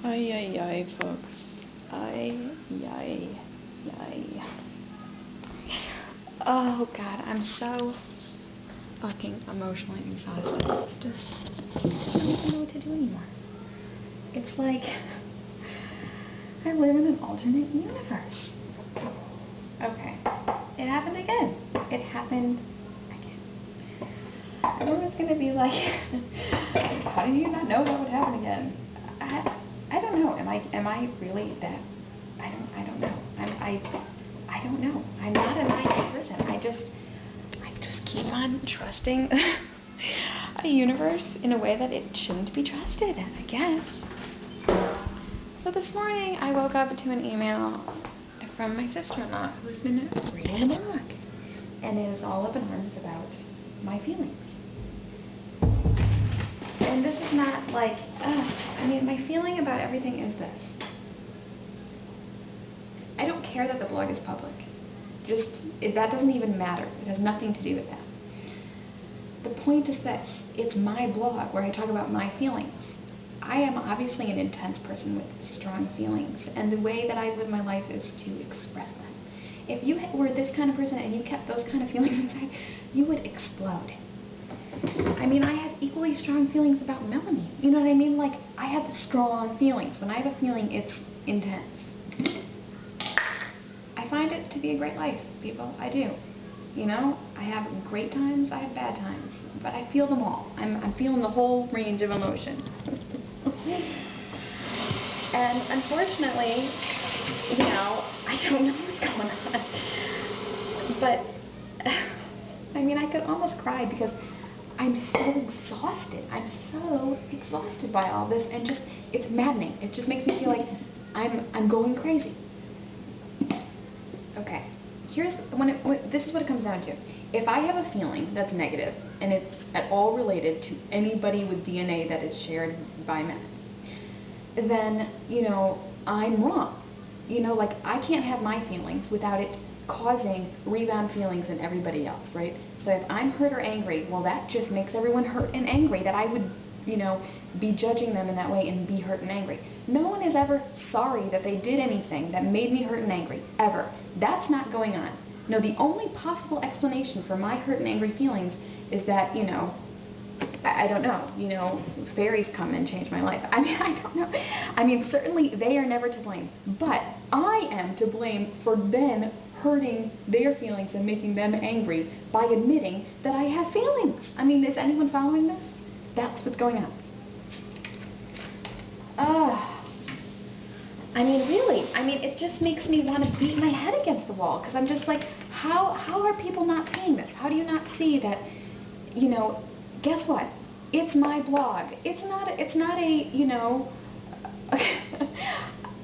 Ay, ay, ay, folks. Ay, ay, ay. Oh, God, I'm so fucking emotionally exhausted. I don't even know what to do anymore. It's like I live in an alternate universe. Okay. It happened again. It happened again. Everyone's gonna be like, how do you not know that would happen again? I don't know. Am I really that? I don't know. I don't know. I'm not a naive person. I just keep on trusting a universe in a way that it shouldn't be trusted, I guess. So this morning I woke up to an email from my sister-in-law who's been reading the book and is all up in arms about my feelings. And this is not like, my feeling about everything is this. I don't care that the blog is public. That doesn't even matter. It has nothing to do with that. The point is that it's my blog where I talk about my feelings. I am obviously an intense person with strong feelings, and the way that I live my life is to express them. If you were this kind of person and you kept those kind of feelings inside, you would explode. I have equally strong feelings about Melanie. You know what I mean? Like, I have strong feelings. When I have a feeling, it's intense. I find it to be a great life, people. I do. I have great times, I have bad times, but I feel them all. I'm feeling the whole range of emotion. And unfortunately, I don't know what's going on. But, I could almost cry because I'm so exhausted. I'm so exhausted by all this, and it's maddening. It just makes me feel like I'm going crazy. Okay, this is what it comes down to. If I have a feeling that's negative, and it's at all related to anybody with DNA that is shared by men, then, I'm wrong. I can't have my feelings without it causing rebound feelings in everybody else, right? So if I'm hurt or angry, well, that just makes everyone hurt and angry, that I would, be judging them in that way and be hurt and angry. No one is ever sorry that they did anything that made me hurt and angry, ever. That's not going on. No, the only possible explanation for my hurt and angry feelings is that, I don't know, fairies come and change my life. I don't know. Certainly they are never to blame. But I am to blame for them hurting their feelings and making them angry by admitting that I have feelings. Is anyone following this? That's what's going on. Really. It just makes me want to beat my head against the wall, because I'm just like, how are people not seeing this? How do you not see that, guess what? It's my blog. It's not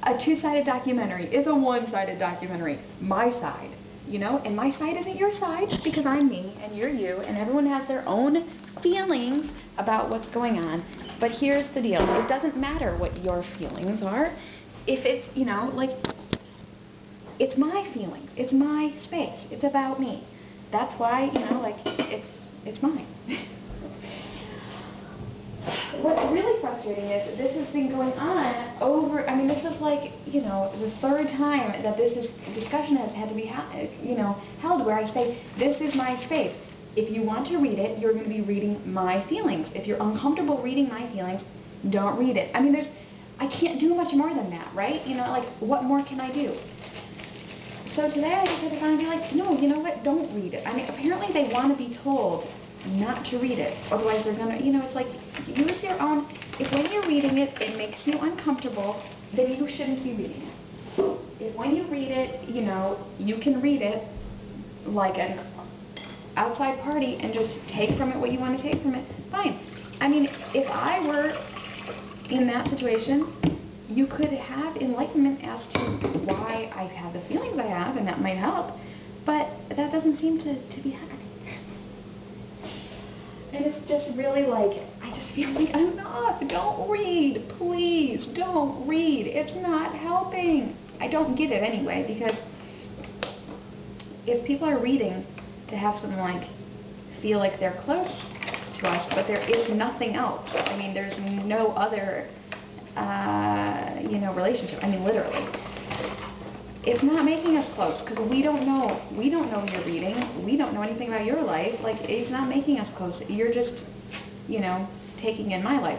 a two-sided documentary. It's a one-sided documentary. My side, and my side isn't your side, because I'm me and you're you, and everyone has their own feelings about what's going on. But here's the deal. It doesn't matter what your feelings are. If it's, it's my feelings. It's my space. It's about me. That's why, it's mine. What's really frustrating is this has been going on over, this is like, the third time that this discussion has had to be, held, where I say, this is my space. If you want to read it, you're going to be reading my feelings. If you're uncomfortable reading my feelings, don't read it. I can't do much more than that, right? What more can I do? So today I just had to kind of be like, no, you know what, don't read it. Apparently they want to be told not to read it. Otherwise they're going to, it's like, use your own, if when you're reading it, it makes you uncomfortable, then you shouldn't be reading it. If when you read it, you can read it like an outside party and just take from it what you want to take from it, fine. If I were in that situation, you could have enlightenment as to why I have the feelings I have, and that might help, but that doesn't seem to be happening. And it's just really like, I just feel like, enough, don't read, please, don't read, it's not helping. I don't get it anyway, because if people are reading to have someone feel like they're close to us, but there is nothing else. There's no other relationship. I mean, literally. It's not making us close because we don't know your reading. We don't know anything about your life. Like, it's not making us close. You're just, you know, taking in my life,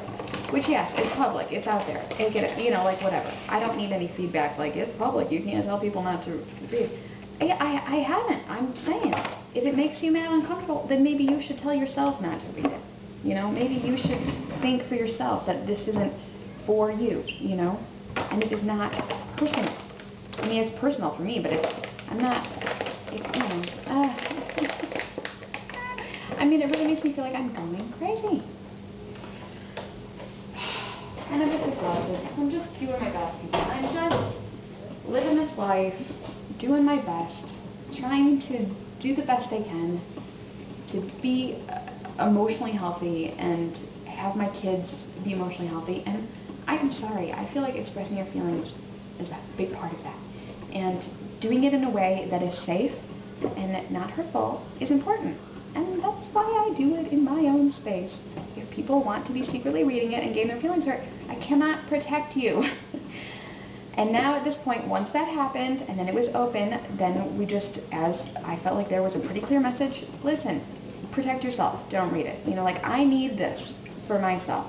which, yes, is public. It's out there. Take it, you know, like, whatever. I don't need any feedback. Like, it's public. You can't tell people not to read. I haven't. I'm saying, if it makes you mad and uncomfortable, then maybe you should tell yourself not to read it. You know, maybe you should think for yourself that this isn't for you, you know, and it is not personal. I mean, it's personal for me, but I'm not, you know, I mean, it really makes me feel like I'm going crazy. And I'm just exhausted. I'm just doing my best, people. I'm just living this life, doing my best, trying to do the best I can to be emotionally healthy and have my kids be emotionally healthy. And I'm sorry, I feel like expressing your feelings is a big part of that. And doing it in a way that is safe and not hurtful is important. And that's why I do it in my own space. If people want to be secretly reading it and getting their feelings hurt, I cannot protect you. And now at this point, once that happened and then it was open, then we just, as I felt like there was a pretty clear message, listen, protect yourself, don't read it. You know, like, I need this for myself.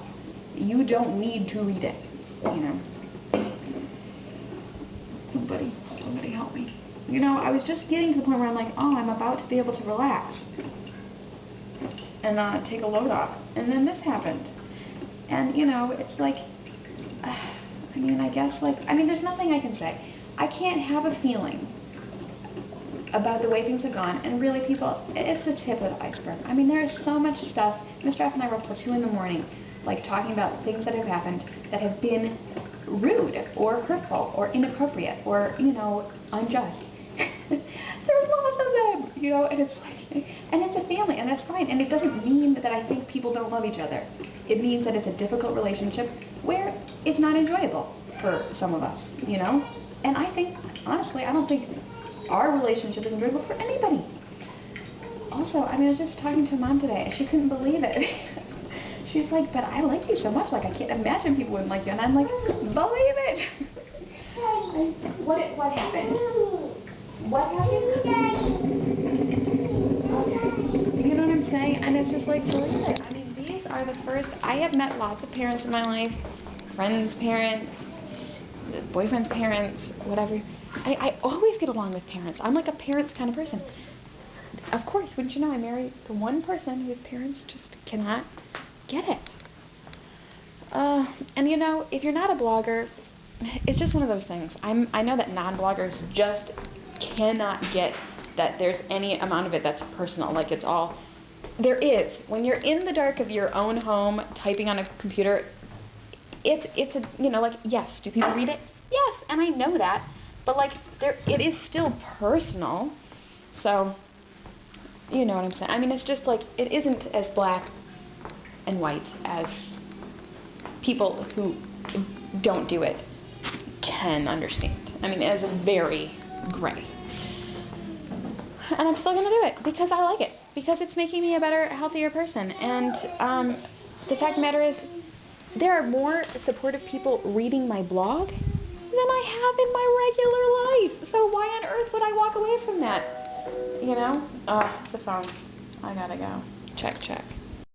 You don't need to read it, you know. Somebody help me. You know, I was just getting to the point where I'm like, oh, I'm about to be able to relax and take a load off. And then this happened. And, you know, it's like, I mean, I guess, like, I mean, there's nothing I can say. I can't have a feeling about the way things have gone. And really, people, it's the tip of the iceberg. I mean, there is so much stuff. Mr. F and I were up till 2 in the morning, like, talking about things that have happened that have been rude or hurtful or inappropriate or, you know, unjust. There's lots of them, you know, and it's like, and it's a family, and that's fine. And it doesn't mean that I think people don't love each other. It means that it's a difficult relationship where it's not enjoyable for some of us, you know. And I think, honestly, I don't think our relationship is enjoyable for anybody. Also, I mean, I was just talking to Mom today, and she couldn't believe it. She's like, but I like you so much, like, I can't imagine people wouldn't like you. And I'm like, believe it! What happened? What happened? Okay. You know what I'm saying? And it's just like, believe it. I mean, these are the first, I have met lots of parents in my life, friends' parents, boyfriend's parents, whatever. I always get along with parents. I'm like a parents kind of person. Of course, wouldn't you know, I married the one person whose parents just cannot get it. And you know, if you're not a blogger, it's just one of those things. I know that non-bloggers just cannot get that there's any amount of it that's personal. Like, it's all, there is. When you're in the dark of your own home, typing on a computer, it's a, you know, like, yes, do people read it? Yes, and I know that. But, like, it is still personal. So, you know what I'm saying? I mean, it's just like, it isn't as black and white as people who don't do it can understand. I mean, it is very gray. And I'm still going to do it because I like it. Because it's making me a better, healthier person. And the fact of the matter is, there are more supportive people reading my blog than I have in my regular life. So why on earth would I walk away from that? You know? Oh, the phone. I gotta go. Check.